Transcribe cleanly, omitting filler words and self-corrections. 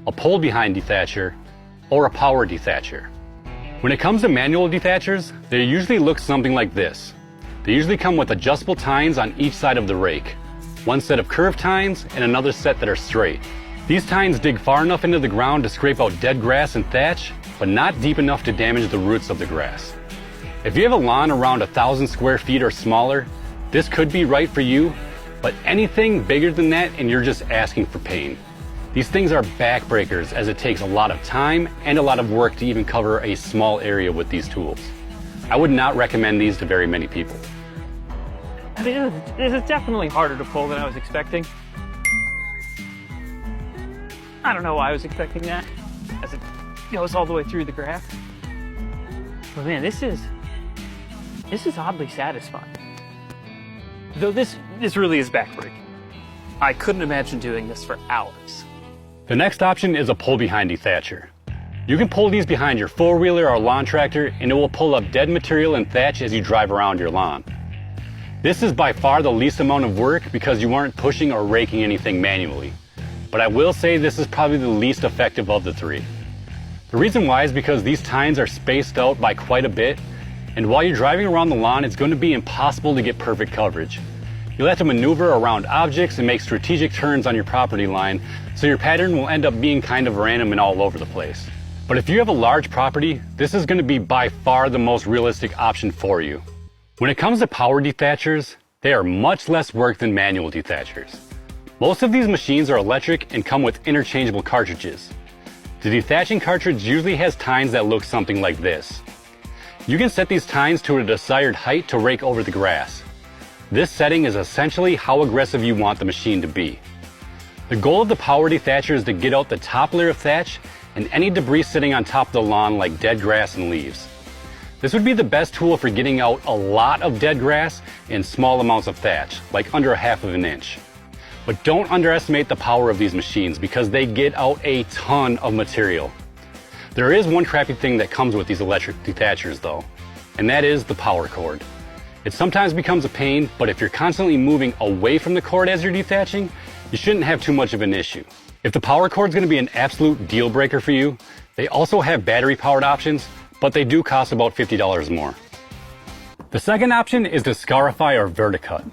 a pull behind dethatcher, or a power dethatcher. When it comes to manual dethatchers, they usually look something like this. They usually come with adjustable tines on each side of the rake, one set of curved tines and another set that are straight. These tines dig far enough into the ground to scrape out dead grass and thatch, but not deep enough to damage the roots of the grass. If you have a lawn around 1,000 square feet or smaller, this could be right for you, but anything bigger than that and you're just asking for pain. These things are backbreakers, as it takes a lot of time and a lot of work to even cover a small area with these tools. I would not recommend these to very many people. I mean, this is definitely harder to pull than I was expecting. I don't know why I was expecting that, as it goes all the way through the grass. But man, this is oddly satisfying. Though this really is backbreaking. I couldn't imagine doing this for hours. The next option is a pull behind dethatcher. You can pull these behind your four-wheeler or lawn tractor and it will pull up dead material and thatch as you drive around your lawn. This is by far the least amount of work because you aren't pushing or raking anything manually. But I will say this is probably the least effective of the three. The reason why is because these tines are spaced out by quite a bit, and while you're driving around the lawn, it's going to be impossible to get perfect coverage. You'll have to maneuver around objects and make strategic turns on your property line, so your pattern will end up being kind of random and all over the place. But if you have a large property, this is going to be by far the most realistic option for you. When it comes to power dethatchers, they are much less work than manual dethatchers. Most of these machines are electric and come with interchangeable cartridges. The dethatching cartridge usually has tines that look something like this. You can set these tines to a desired height to rake over the grass. This setting is essentially how aggressive you want the machine to be. The goal of the power dethatcher is to get out the top layer of thatch and any debris sitting on top of the lawn like dead grass and leaves. This would be the best tool for getting out a lot of dead grass and small amounts of thatch, like under 1/2 of an inch. But don't underestimate the power of these machines because they get out a ton of material. There is one crappy thing that comes with these electric dethatchers though, and that is the power cord. It sometimes becomes a pain, but if you're constantly moving away from the cord as you're dethatching, you shouldn't have too much of an issue. If the power cord is going to be an absolute deal breaker for you, they also have battery powered options, but they do cost about $50 more. The second option is to scarify or verticut.